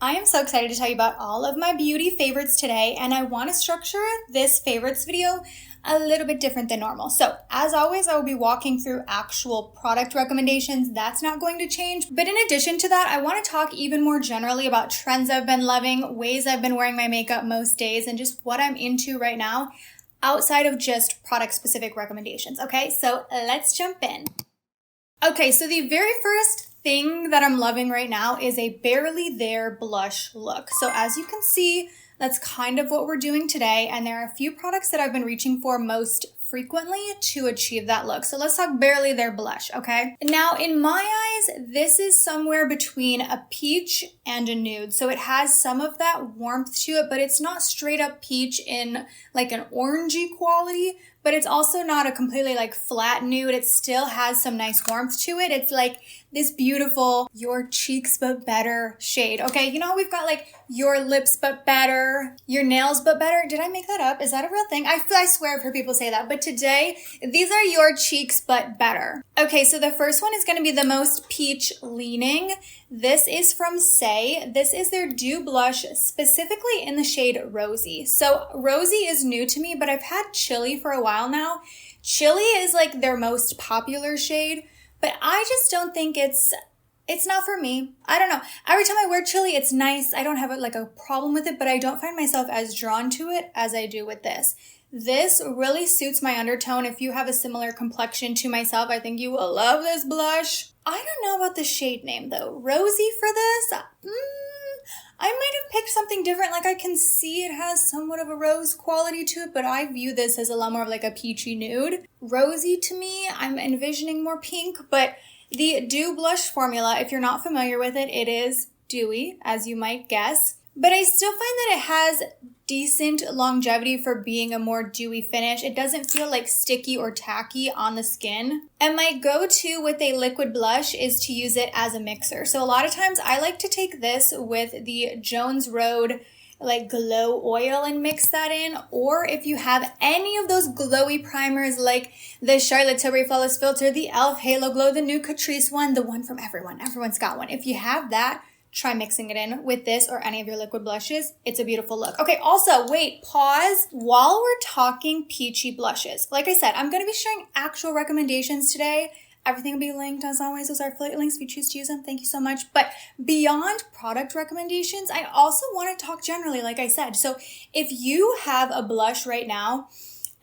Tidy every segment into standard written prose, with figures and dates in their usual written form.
I am so excited to tell you about all of my beauty favorites today, and I want to structure this favorites video a little bit different than normal. So as always, I will be walking through actual product recommendations. That's not going to change. But in addition to that, I want to talk even more generally about trends I've been loving, ways I've been wearing my makeup most days, and just what I'm into right now outside of just product specific recommendations. Okay, so let's jump in. Okay, so the very first thing that I'm loving right now is a Barely There blush look. So as you can see, that's kind of what we're doing today. And there are a few products that I've been reaching for most frequently to achieve that look. So let's talk Barely There blush, okay? Now, in my eyes, this is somewhere between a peach and a nude. So it has some of that warmth to it, but it's not straight up peach in like an orangey quality, but it's also not a completely like flat nude. It still has some nice warmth to it. It's like this beautiful your cheeks but better shade. Okay, you know, we've got like your lips but better, your nails but better. Did I make that up? Is that a real thing? I swear I've heard people say that. But today, these are your cheeks but better. Okay, so the first one is going to be the most peach leaning. This is from Saie. This is their Dew Blush, specifically in the shade Rosy. So Rosy is new to me, but I've had Chili for a while now. Chili is like their most popular shade, but I just don't think it's not for me. I don't know. Every time I wear Chili, it's nice. I don't have like a problem with it, but I don't find myself as drawn to it as I do with this. This really suits my undertone. If you have a similar complexion to myself, I think you will love this blush. I don't know about the shade name though. Rosy for this? I might have picked something different. Like I can see it has somewhat of a rose quality to it, but I view this as a lot more of like a peachy nude. Rosy to me, I'm envisioning more pink, but the Dew Blush formula, if you're not familiar with it, it is dewy, as you might guess. But I still find that it has decent longevity for being a more dewy finish. It doesn't feel like sticky or tacky on the skin. And my go-to with a liquid blush is to use it as a mixer. So a lot of times I like to take this with the Jones Road like glow oil and mix that in. Or if you have any of those glowy primers like the Charlotte Tilbury Flawless Filter, the e.l.f. Halo Glow, the new Catrice one, the one from everyone. Everyone's got one. If you have that, try mixing it in with this or any of your liquid blushes. It's a beautiful look. Okay, also, wait, pause. While we're talking peachy blushes, like I said, I'm going to be sharing actual recommendations today. Everything will be linked as always. Those are affiliate links if you choose to use them. Thank you so much. But beyond product recommendations, I also want to talk generally, like I said. So if you have a blush right now,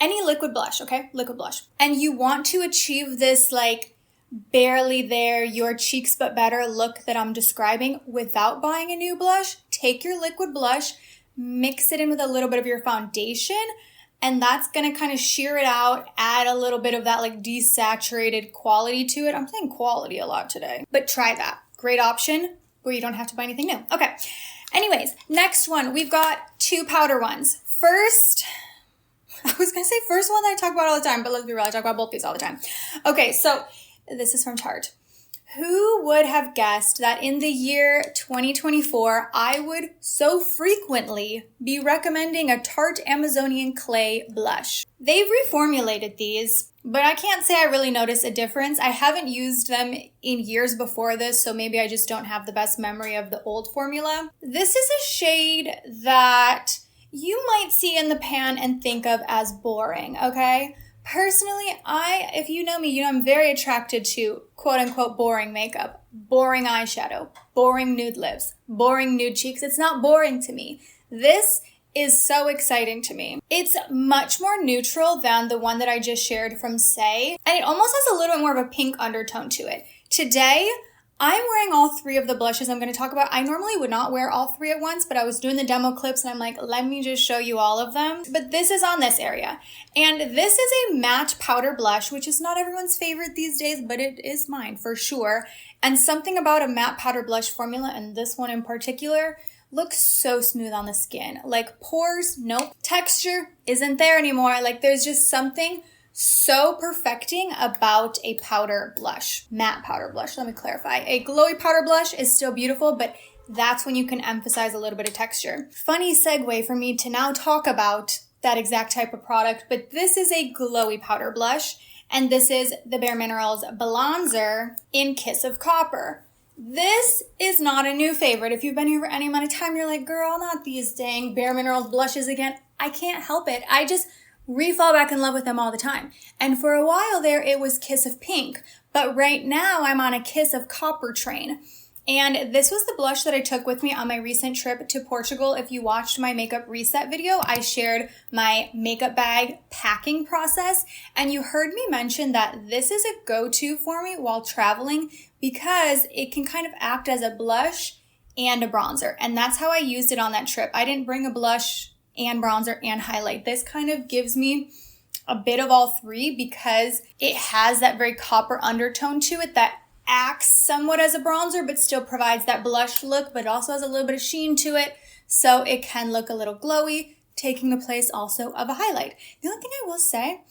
any liquid blush, okay, liquid blush, and you want to achieve this like barely there, your cheeks but better look that I'm describing without buying a new blush, take your liquid blush, mix it in with a little bit of your foundation, and that's going to kind of sheer it out, add a little bit of that like desaturated quality to it. I'm saying quality a lot today, but try that. Great option where you don't have to buy anything new. Okay. Anyways, next one, we've got two powder ones. First, I was going to say first one that I talk about all the time, but let's be real, I talk about both these all the time. Okay, so this is from Tarte. Who would have guessed that in the year 2024, I would so frequently be recommending a Tarte Amazonian Clay blush? They've reformulated these, but I can't say I really notice a difference. I haven't used them in years before this, so maybe I just don't have the best memory of the old formula. This is a shade that you might see in the pan and think of as boring, okay? Personally, if you know me, you know I'm very attracted to quote-unquote boring makeup, boring eyeshadow, boring nude lips, boring nude cheeks. It's not boring to me. This is so exciting to me. It's much more neutral than the one that I just shared from Saie, and it almost has a little bit more of a pink undertone to it. Today, I'm wearing all three of the blushes I'm going to talk about. I normally would not wear all three at once, but I was doing the demo clips and I'm like, let me just show you all of them. But this is on this area. And this is a matte powder blush, which is not everyone's favorite these days, but it is mine for sure. And something about a matte powder blush formula, and this one in particular, looks so smooth on the skin. Like pores, nope. Texture isn't there anymore. Like there's just something so perfecting about a powder blush, matte powder blush. Let me clarify. A glowy powder blush is still beautiful, but that's when you can emphasize a little bit of texture. Funny segue for me to now talk about that exact type of product, but this is a glowy powder blush, and this is the BareMinerals Blonzer in Kiss of Copper. This is not a new favorite. If you've been here for any amount of time, you're like, girl, not these dang BareMinerals blushes again. I can't help it. I just fall back in love with them all the time. And for a while there, it was Kiss of Pink. But right now, I'm on a Kiss of Copper train. And this was the blush that I took with me on my recent trip to Portugal. If you watched my makeup reset video, I shared my makeup bag packing process. And you heard me mention that this is a go-to for me while traveling because it can kind of act as a blush and a bronzer. And that's how I used it on that trip. I didn't bring a blush and bronzer and highlight. This kind of gives me a bit of all three because it has that very copper undertone to it that acts somewhat as a bronzer but still provides that blush look, but also has a little bit of sheen to it, so it can look a little glowy, taking the place also of a highlight. The only thing I will say,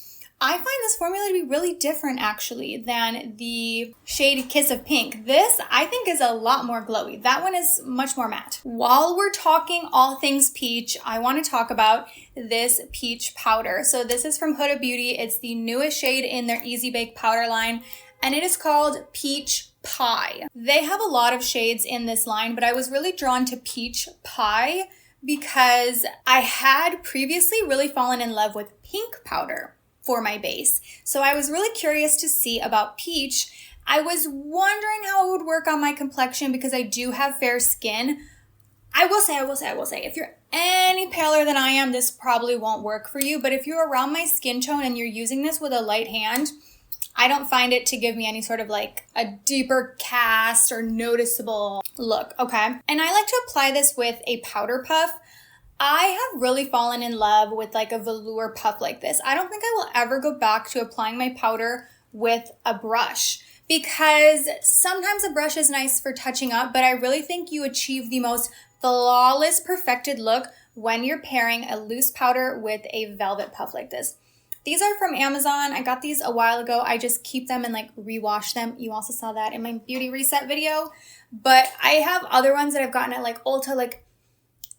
I find this formula to be really different actually than the shade Kiss of Pink. This I think is a lot more glowy. That one is much more matte. While we're talking all things peach, I want to talk about this peach powder. So this is from Huda Beauty. It's the newest shade in their Easy Bake powder line, and it is called Peach Pie. They have a lot of shades in this line, but I was really drawn to Peach Pie because I had previously really fallen in love with pink powder for my base. So I was really curious to see about peach. I was wondering how it would work on my complexion because I do have fair skin. I will say, if you're any paler than I am, this probably won't work for you. But if you're around my skin tone and you're using this with a light hand, I don't find it to give me any sort of like a deeper cast or noticeable look, okay? And I like to apply this with a powder puff. I have really fallen in love with like a velour puff like this. I don't think I will ever go back to applying my powder with a brush because sometimes a brush is nice for touching up, but I really think you achieve the most flawless, perfected look when you're pairing a loose powder with a velvet puff like this. These are from Amazon. I got these a while ago. I just keep them and like rewash them. You also saw that in my beauty reset video. But I have other ones that I've gotten at like Ulta, like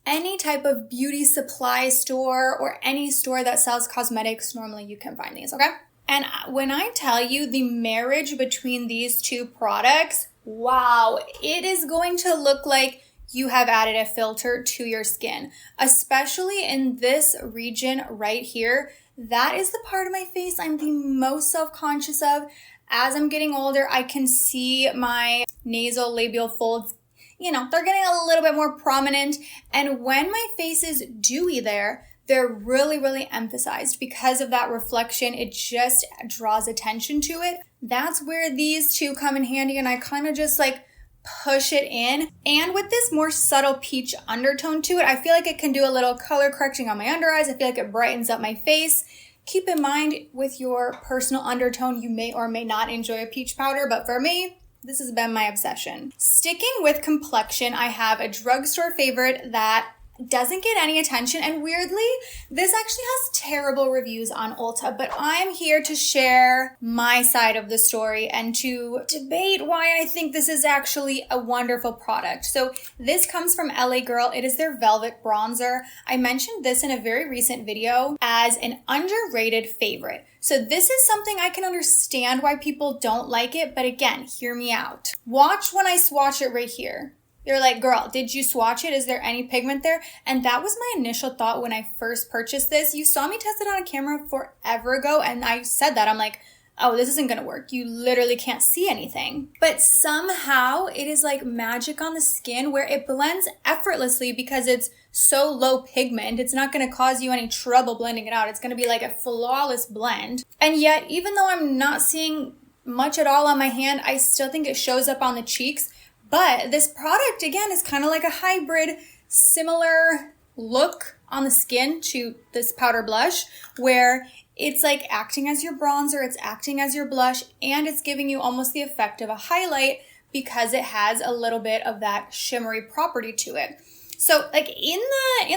any type of beauty supply store or any store that sells cosmetics. Normally you can find these, okay? And when I tell you the marriage between these two products, wow, it is going to look like you have added a filter to your skin, especially in this region right here. That is the part of my face I'm the most self-conscious of. As I'm getting older, I can see my nasal labial folds, you know, they're getting a little bit more prominent. And when my face is dewy there, they're really, really emphasized because of that reflection. It just draws attention to it. That's where these two come in handy, and I kind of just like push it in. And with this more subtle peach undertone to it, I feel like it can do a little color correcting on my under eyes. I feel like it brightens up my face. Keep in mind with your personal undertone, you may or may not enjoy a peach powder, but for me, this has been my obsession. Sticking with complexion, I have a drugstore favorite that doesn't get any attention, and weirdly, this actually has terrible reviews on Ulta, but I'm here to share my side of the story and to debate why I think this is actually a wonderful product. So this comes from LA Girl. It is their Velvet Bronzer. I mentioned this in a very recent video as an underrated favorite. So this is something I can understand why people don't like it, but again, hear me out. Watch when I swatch it right here. You're like, girl, did you swatch it? Is there any pigment there? And that was my initial thought when I first purchased this. You saw me test it on a camera forever ago, and I said that. I'm like, oh, this isn't gonna work. You literally can't see anything. But somehow it is like magic on the skin where it blends effortlessly because it's so low pigment. It's not gonna cause you any trouble blending it out. It's gonna be like a flawless blend. And yet, even though I'm not seeing much at all on my hand, I still think it shows up on the cheeks. But this product, again, is kind of like a hybrid, similar look on the skin to this powder blush, where it's like acting as your bronzer, it's acting as your blush, and it's giving you almost the effect of a highlight because it has a little bit of that shimmery property to it. So like in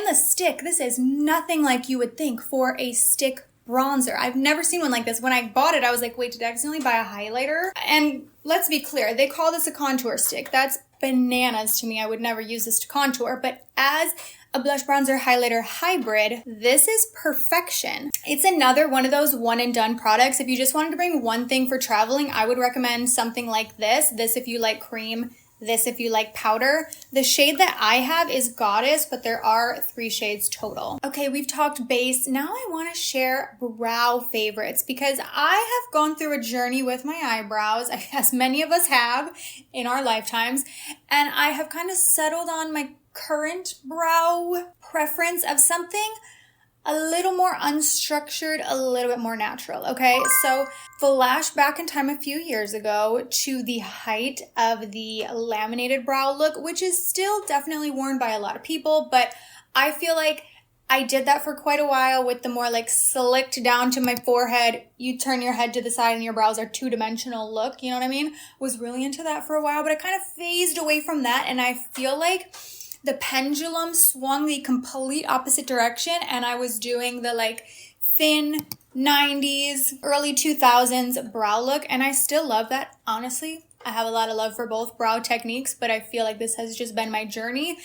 the stick, this is nothing like you would think for a stick bronzer. I've never seen one like this. When I bought it, I was like, wait, did I accidentally buy a highlighter? And let's be clear, they call this a contour stick. That's bananas to me. I would never use this to contour, but as a blush bronzer highlighter hybrid, this is perfection. It's another one of those one and done products. If you just wanted to bring one thing for traveling, I would recommend something like this. This if you like cream this if you like powder. The shade that I have is Goddess, but there are 3 shades total. Okay, we've talked base. Now I want to share brow favorites because I have gone through a journey with my eyebrows, as many of us have in our lifetimes, and I have kind of settled on my current brow preference of something a little more unstructured, a little bit more natural, okay? So the Lash back in time a few years ago to the height of the laminated brow look, which is still definitely worn by a lot of people, but I feel like I did that for quite a while with the more like slicked down to my forehead, you turn your head to the side and your brows are two-dimensional look, you know what I mean? Was really into that for a while, but I kind of phased away from that, and I feel like the pendulum swung the complete opposite direction, and I was doing the like thin 90s, early 2000s brow look, and I still love that. Honestly, I have a lot of love for both brow techniques, but I feel like this has just been my journey.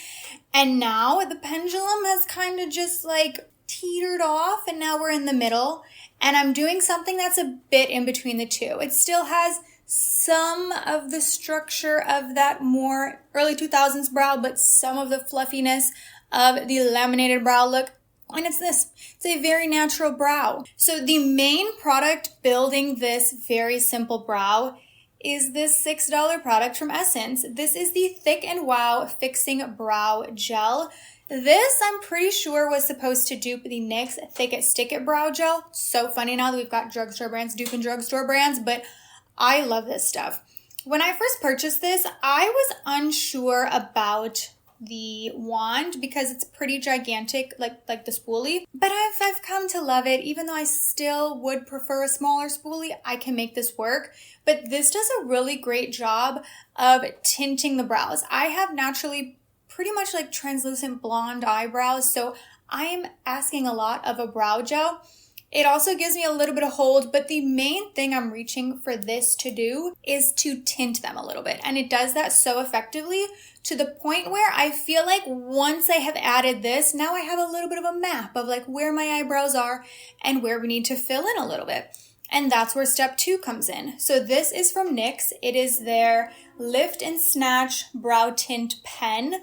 And now the pendulum has kind of just like teetered off, and now we're in the middle, and I'm doing something that's a bit in between the two. It still has some of the structure of that more early 2000s brow, but some of the fluffiness of the laminated brow look. And it's a very natural brow. So the main product building this very simple brow is this $6 product from Essence. This is the Thick and Wow Fixing Brow Gel. This, I'm pretty sure, was supposed to dupe the NYX Thick It Stick It Brow Gel. So funny now that we've got drugstore brands duping drugstore brands, but I love this stuff. When I first purchased this, I was unsure about the wand because it's pretty gigantic, like the spoolie. But I've come to love it. Even though I still would prefer a smaller spoolie, I can make this work. But this does a really great job of tinting the brows. I have naturally pretty much like translucent blonde eyebrows, so I am asking a lot of a brow gel. It also gives me a little bit of hold, but the main thing I'm reaching for this to do is to tint them a little bit. And it does that so effectively to the point where I feel like once I have added this, now I have a little bit of a map of like where my eyebrows are and where we need to fill in a little bit. And that's where step 2 comes in. So this is from NYX. It is their Lift and Snatch Brow Tint Pen.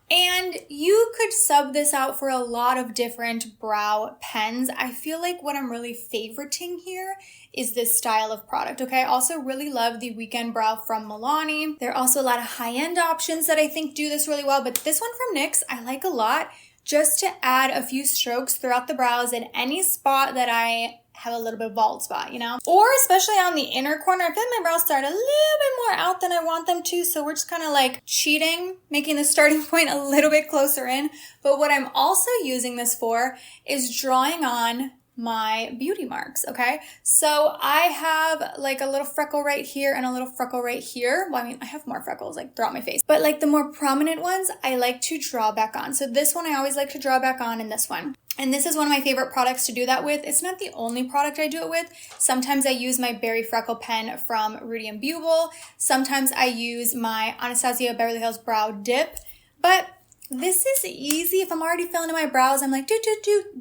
And you could sub this out for a lot of different brow pens. I feel like what I'm really favoriting here is this style of product, okay? I also really love the Weekend Brow from Milani. There are also a lot of high-end options that I think do this really well, but this one from NYX I like a lot just to add a few strokes throughout the brows in any spot that I have a little bit of bald spot, you know? Or especially on the inner corner, I feel like my brows start a little bit more out than I want them to, so we're just kind of like cheating, making the starting point a little bit closer in. But what I'm also using this for is drawing on my beauty marks, okay? So I have like a little freckle right here and a little freckle right here. Well, I mean, I have more freckles like throughout my face, but like the more prominent ones, I like to draw back on. So this one I always like to draw back on, and this one. And this is one of my favorite products to do that with. It's not the only product I do it with. Sometimes I use my Berry Freckle pen from Rudy and Buell. Sometimes I use my Anastasia Beverly Hills Brow Dip. But this is easy. If I'm already filling in my brows, I'm like,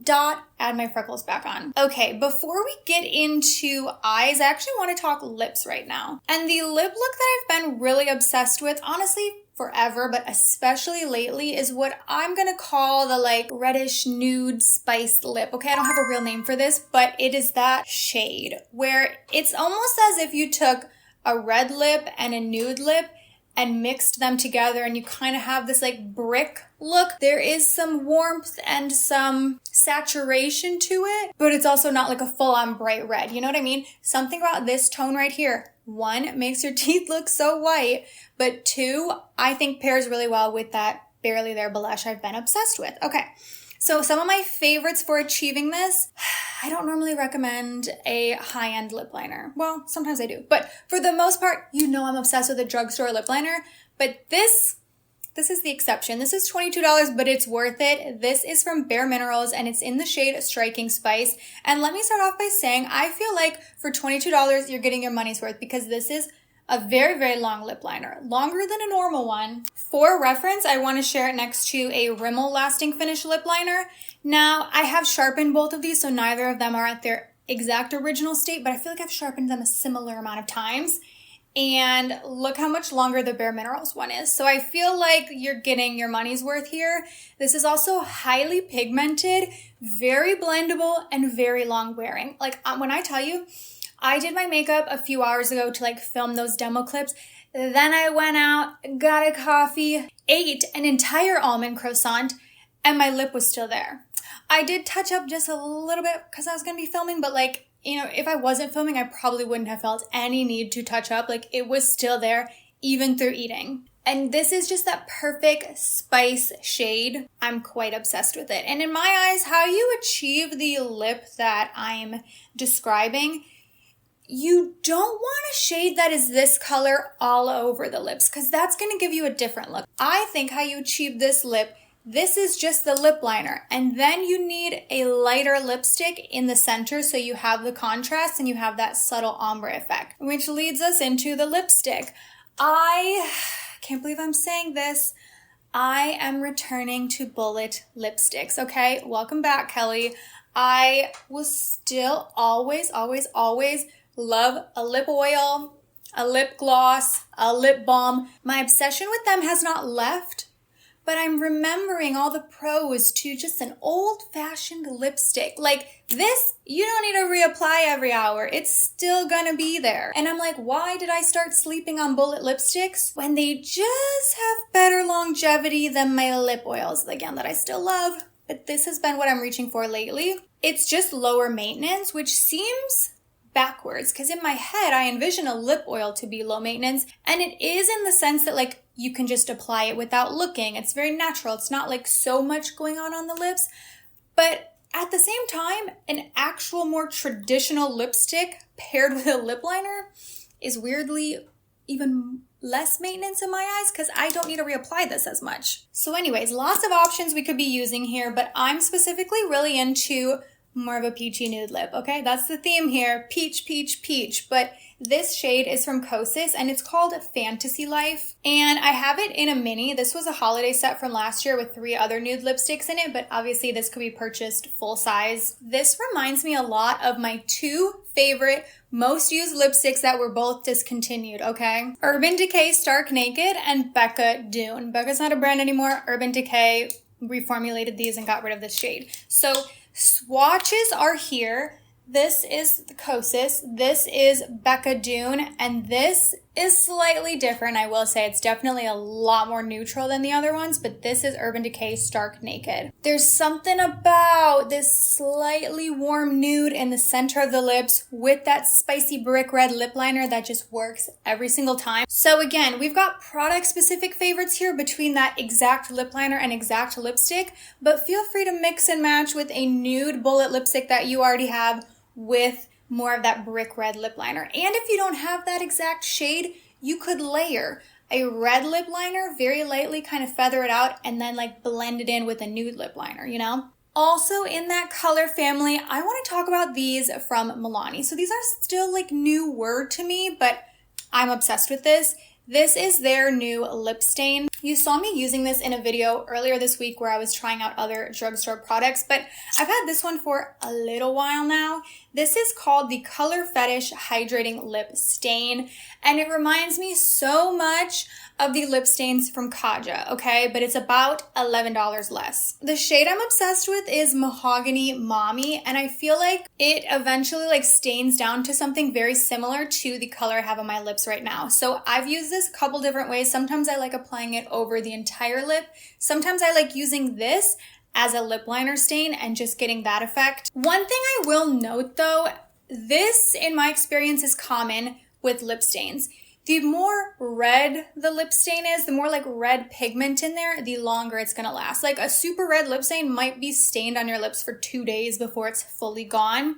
dot, add my freckles back on. Okay, before we get into eyes, I actually want to talk lips right now. And the lip look that I've been really obsessed with, honestly, forever, but especially lately, is what I'm gonna call the like reddish nude spiced lip. Okay, I don't have a real name for this, but it is that shade where it's almost as if you took a red lip and a nude lip and mixed them together and you kind of have this like brick look. There is some warmth and some saturation to it, but it's also not like a full-on bright red. You know what I mean? Something about this tone right here. 1, makes your teeth look so white, but 2, I think pairs really well with that Barely There blush I've been obsessed with. Okay, so some of my favorites for achieving this, I don't normally recommend a high-end lip liner. Well, sometimes I do, but for the most part, you know I'm obsessed with a drugstore lip liner, but this is the exception. This is $22, but it's worth it. This is from BareMinerals, and it's in the shade Striking Spice. And let me start off by saying, I feel like for $22, you're getting your money's worth because this is a very, very long lip liner, longer than a normal one. For reference, I want to share it next to a Rimmel Lasting Finish lip liner. Now, I have sharpened both of these, so neither of them are at their exact original state, but I feel like I've sharpened them a similar amount of times. And look how much longer the BareMinerals one is. So I feel like you're getting your money's worth here. This is also highly pigmented, very blendable, and very long wearing. Like when I tell you, I did my makeup a few hours ago to like film those demo clips. Then I went out, got a coffee, ate an entire almond croissant, and my lip was still there. I did touch up just a little bit because I was going to be filming, but like, you know, if I wasn't filming, I probably wouldn't have felt any need to touch up. Like it was still there, even through eating. And this is just that perfect spice shade. I'm quite obsessed with it. And in my eyes, how you achieve the lip that I'm describing, you don't want a shade that is this color all over the lips because that's going to give you a different look. I think how you achieve this lip, this is just the lip liner, and then you need a lighter lipstick in the center so you have the contrast and you have that subtle ombre effect, which leads us into the lipstick. I can't believe I'm saying this. I am returning to bullet lipsticks, okay? Welcome back, Kelly. I will still always love a lip oil, a lip gloss, a lip balm. My obsession with them has not left. But I'm remembering all the pros to just an old-fashioned lipstick. Like this, you don't need to reapply every hour. It's still gonna be there. And I'm like, why did I start sleeping on bullet lipsticks when they just have better longevity than my lip oils? Again, that I still love, but this has been what I'm reaching for lately. It's just lower maintenance, which seems backwards because in my head, I envision a lip oil to be low maintenance. And it is in the sense that like, you can just apply it without looking. It's very natural. It's not like so much going on the lips. But at the same time, an actual more traditional lipstick paired with a lip liner is weirdly even less maintenance in my eyes because I don't need to reapply this as much. So anyways, lots of options we could be using here, but I'm specifically really into more of a peachy nude lip, okay? That's the theme here, peach, peach, peach. But this shade is from Kosas and it's called Fantasy Life. And I have it in a mini. This was a holiday set from last year with 3 other nude lipsticks in it, but obviously this could be purchased full size. This reminds me a lot of my 2 favorite most used lipsticks that were both discontinued, okay? Urban Decay Stark Naked and Becca Dune. Becca's not a brand anymore. Urban Decay reformulated these and got rid of this shade. So swatches are here. This is the Kosas, this is Becca Dune, and this is slightly different. I will say it's definitely a lot more neutral than the other ones, but this is Urban Decay Stark Naked. There's something about this slightly warm nude in the center of the lips with that spicy brick red lip liner that just works every single time. So again, we've got product specific favorites here between that exact lip liner and exact lipstick, but feel free to mix and match with a nude bullet lipstick that you already have with more of that brick red lip liner. And if you don't have that exact shade, you could layer a red lip liner, very lightly kind of feather it out, and then like blend it in with a nude lip liner, you know? Also in that color family, I want to talk about these from Milani. So these are still like new word to me, but I'm obsessed with this. This is their new lip stain. You saw me using this in a video earlier this week where I was trying out other drugstore products, but I've had this one for a little while now. This is called the Color Fetish Hydrating Lip Stain, and it reminds me so much of the lip stains from Kaja, okay? But it's about $11 less. The shade I'm obsessed with is Mahogany Mommy, and I feel like it eventually like stains down to something very similar to the color I have on my lips right now. So I've used this a couple different ways. Sometimes I like applying it over the entire lip. Sometimes I like using this as a lip liner stain and just getting that effect. One thing I will note though, this in my experience is common with lip stains. The more red the lip stain is, the more like red pigment in there, the longer it's gonna last. Like a super red lip stain might be stained on your lips for 2 days before it's fully gone.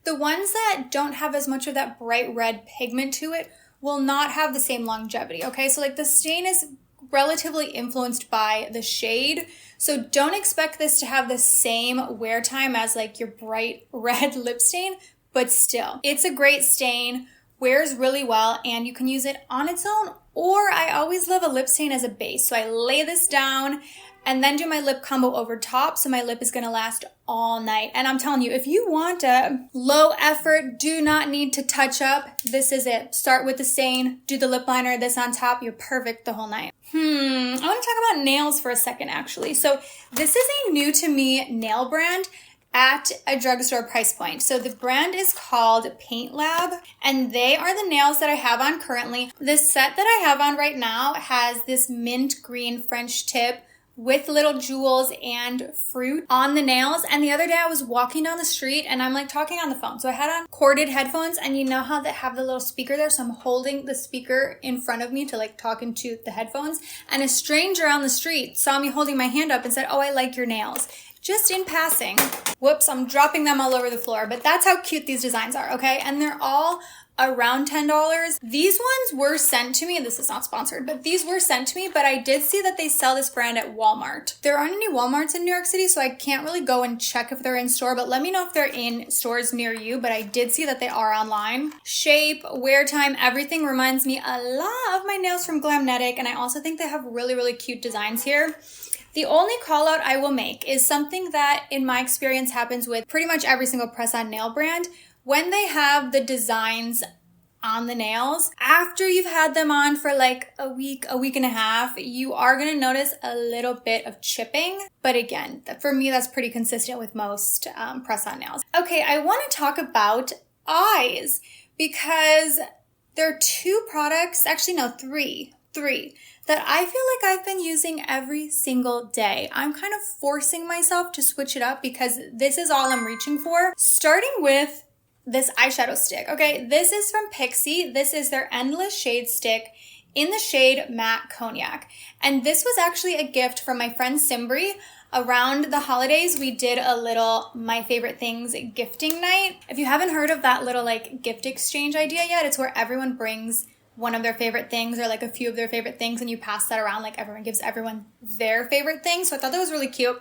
The ones that don't have as much of that bright red pigment to it will not have the same longevity, okay? So like the stain is relatively influenced by the shade. So don't expect this to have the same wear time as like your bright red lip stain, but still, it's a great stain, wears really well, and you can use it on its own, or I always love a lip stain as a base. So I lay this down, and then do my lip combo over top, so my lip is gonna last all night. And I'm telling you, if you want a low effort, do not need to touch up, this is it. Start with the stain, do the lip liner, this on top, you're perfect the whole night. I want to talk about nails for a second, actually. So this is a new to me nail brand at a drugstore price point. So the brand is called PaintLab, and they are the nails that I have on currently. This set that I have on right now has this mint green French tip with little jewels and fruit on the nails. And the other day I was walking down the street and I'm like talking on the phone. So I had on corded headphones, and you know how they have the little speaker there? So I'm holding the speaker in front of me to like talk into the headphones. And a stranger on the street saw me holding my hand up and said, "Oh, I like your nails." Just in passing. Whoops, I'm dropping them all over the floor. But that's how cute these designs are, okay? And they're all around $10. These ones were sent to me, and this is not sponsored, but these were sent to me, but I did see that they sell this brand at Walmart. There aren't any Walmarts in New York City, so I can't really go and check if they're in store, but let me know if they're in stores near you, but I did see that they are online. Shape, wear time, everything reminds me a lot of my nails from Glamnetic, and I also think they have really, really cute designs here. The only call out I will make is something that in my experience happens with pretty much every single press-on nail brand. When they have the designs on the nails, after you've had them on for like a week and a half, you are going to notice a little bit of chipping. But again, for me, that's pretty consistent with most press-on nails. Okay, I want to talk about eyes because there are two products, actually no, three, that I feel like I've been using every single day. I'm kind of forcing myself to switch it up because this is all I'm reaching for. Starting with this eyeshadow stick, okay? This is from Pixi. This is their Endless Shade Stick in the shade Matte Cognac. And this was actually a gift from my friend Simbri. Around the holidays, we did a little My Favorite Things gifting night. If you haven't heard of that little like gift exchange idea yet, it's where everyone brings one of their favorite things or like a few of their favorite things, and you pass that around, like everyone gives everyone their favorite thing. So I thought that was really cute.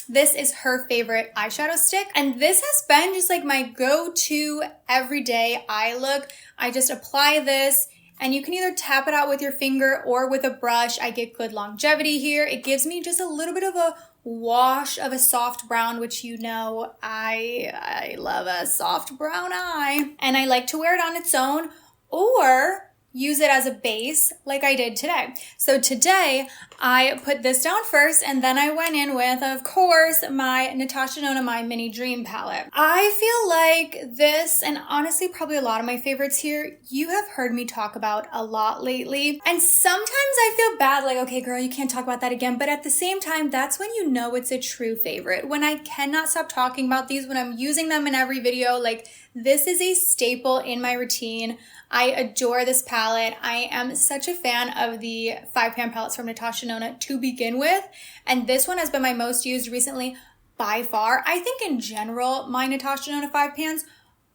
This is her favorite eyeshadow stick, and this has been just like my go-to everyday eye look. I just apply this, and you can either tap it out with your finger or with a brush. I get good longevity here. It gives me just a little bit of a wash of a soft brown, which you know I love a soft brown eye. And I like to wear it on its own or use it as a base like I did today. So today I put this down first, and then I went in with, of course, my Natasha Denona My Mini Dream palette. I feel like this, and honestly probably a lot of my favorites here, you have heard me talk about a lot lately. And sometimes I feel bad, like, okay girl, you can't talk about that again. But at the same time, that's when you know it's a true favorite. When I cannot stop talking about these, when I'm using them in every video, like this is a staple in my routine. I adore this palette. I am such a fan of the 5-pan palettes from Natasha Denona to begin with. And this one has been my most used recently by far. I think in general, my Natasha Denona 5-pans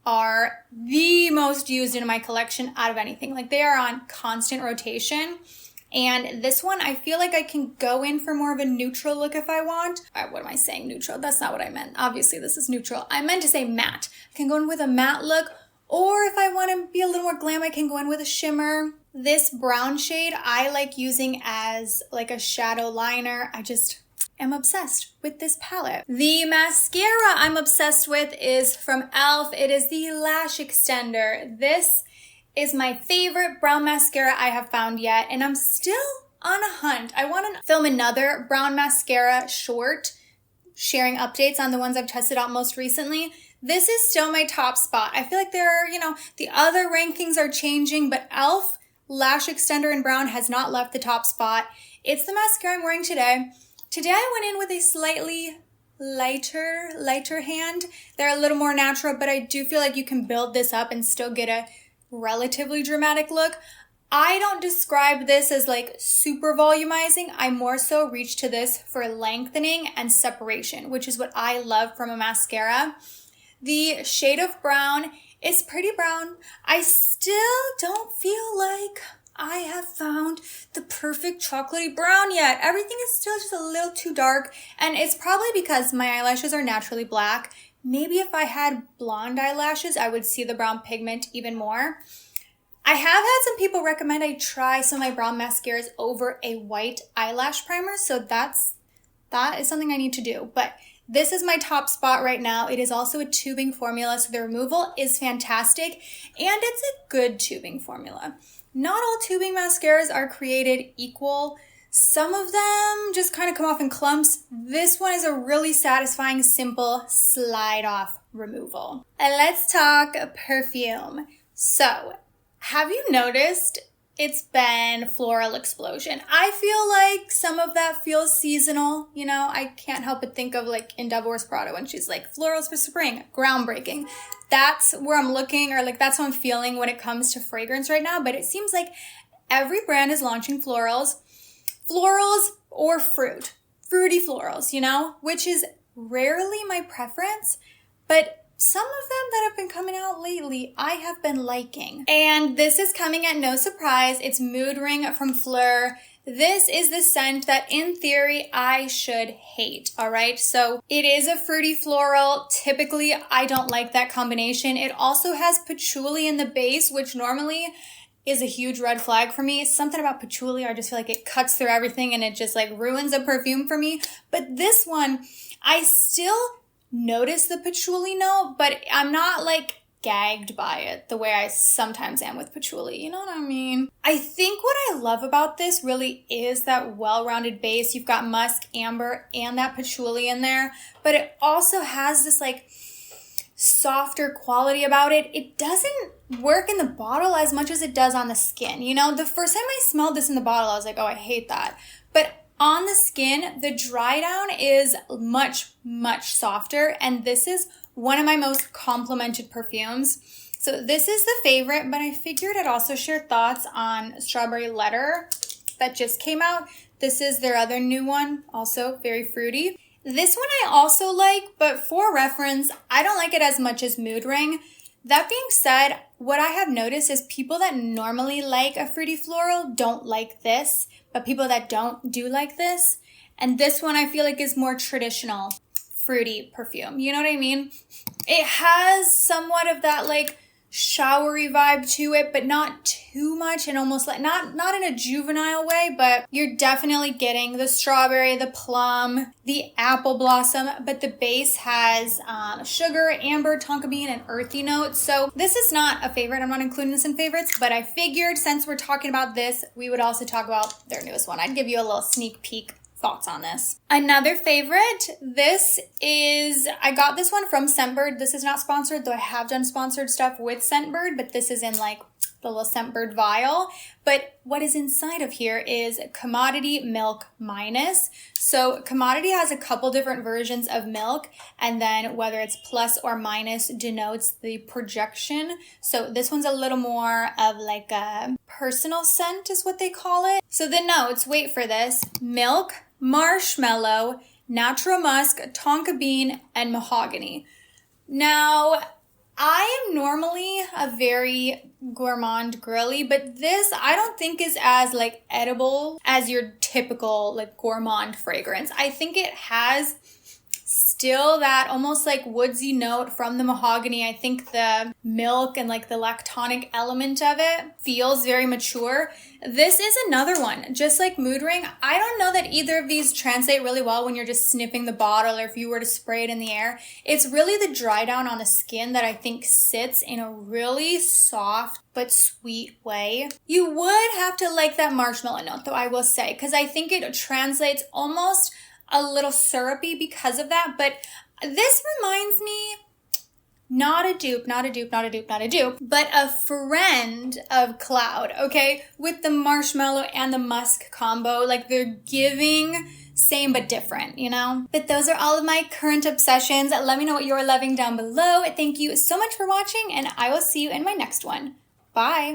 are the most used in my collection out of anything. Like they are on constant rotation. And this one, I feel like I can go in for more of a neutral look if I want. What am I saying? Neutral? That's not what I meant. Obviously, this is neutral. I meant to say matte. I can go in with a matte look. Or if I want to be a little more glam, I can go in with a shimmer. This brown shade I like using as like a shadow liner. I just am obsessed with this palette. The mascara I'm obsessed with is from E.l.f. It is the Lash Xtnder. This is my favorite brown mascara I have found yet, and I'm still on a hunt. I want to film another brown mascara short, sharing updates on the ones I've tested out most recently. This is still my top spot. I feel like there are, the other rankings are changing, but E.l.f. Lash Xtnder in brown has not left the top spot. It's the mascara I'm wearing today. Today I went in with a slightly lighter hand. They're a little more natural, but I do feel like you can build this up and still get a relatively dramatic look. I don't describe this as like super volumizing. I more so reach to this for lengthening and separation, which is what I love from a mascara. The shade of brown is pretty brown. I still don't feel like I have found the perfect chocolatey brown yet. Everything is still just a little too dark, and it's probably because my eyelashes are naturally black. Maybe if I had blonde eyelashes, I would see the brown pigment even more. I have had some people recommend I try some of my brown mascaras over a white eyelash primer, so that's that is something I need to do. But this is my top spot right now. It is also a tubing formula, so the removal is fantastic, and it's a good tubing formula. Not all tubing mascaras are created equal. Some of them just kind of come off in clumps. This one is a really satisfying, simple slide off removal. And let's talk perfume. So, have you noticed it's been floral explosion? I feel like some of that feels seasonal. You know, I can't help but think of like in Devil Wears Prada when she's like, florals for spring, groundbreaking. That's where I'm looking, or like that's how I'm feeling when it comes to fragrance right now. But it seems like every brand is launching florals or fruity florals, you know, which is rarely my preference, but some of them that have been coming out lately, I have been liking. And this is coming at no surprise. It's Mood Ring from Phlur. This is the scent that in theory I should hate, all right? So it is a fruity floral. Typically, I don't like that combination. It also has patchouli in the base, which normally is a huge red flag for me. Something about patchouli, I just feel like it cuts through everything and it just like ruins a perfume for me. But this one, I still notice the patchouli note, but I'm not like gagged by it the way I sometimes am with patchouli. You know what I mean? I think what I love about this really is that well-rounded base. You've got musk, amber, and that patchouli in there, but it also has this like softer quality about it. It doesn't work in the bottle as much as it does on the skin. You know, the first time I smelled this in the bottle, I was like, oh, I hate that. But on the skin, the dry down is much, much softer, and this is one of my most complimented perfumes. So this is the favorite, but I figured I'd also share thoughts on Strawberry Letter that just came out. This is their other new one, also very fruity. This one I also like, but for reference, I don't like it as much as Mood Ring. That being said, what I have noticed is people that normally like a fruity floral don't like this, but people that don't do like this. And this one I feel like is more traditional fruity perfume. You know what I mean? It has somewhat of that like showery vibe to it, but not too much, and almost like not in a juvenile way, but you're definitely getting the strawberry, the plum, the apple blossom, but the base has sugar, amber, tonka bean, and earthy notes. So this is not a favorite. I'm not including this in favorites, but I figured since we're talking about this, we would also talk about their newest one. I'd give you a little sneak peek thoughts on this. Another favorite, I got this one from Scentbird. This is not sponsored, though I have done sponsored stuff with Scentbird, but this is in like the little Scentbird vial. But what is inside of here is Commodity Milk Minus. So Commodity has a couple different versions of milk, and then whether it's plus or minus denotes the projection. So this one's a little more of like a personal scent is what they call it. So the notes, wait for this, milk, marshmallow, natural musk, tonka bean, and mahogany. Now, I am normally a very gourmand girly, but this I don't think is as like edible as your typical like gourmand fragrance. I think it has still that almost like woodsy note from the mahogany. I think the milk and like the lactonic element of it feels very mature. This is another one, just like Mood Ring. I don't know that either of these translate really well when you're just sniffing the bottle or if you were to spray it in the air. It's really the dry down on the skin that I think sits in a really soft but sweet way. You would have to like that marshmallow note though, I will say, because I think it translates almost a little syrupy because of that, but this reminds me, not a dupe, but a friend of Cloud, okay? With the marshmallow and the musk combo, like they're giving same but different, you know? But those are all of my current obsessions. Let me know what you're loving down below. Thank you so much for watching, and I will see you in my next one. Bye.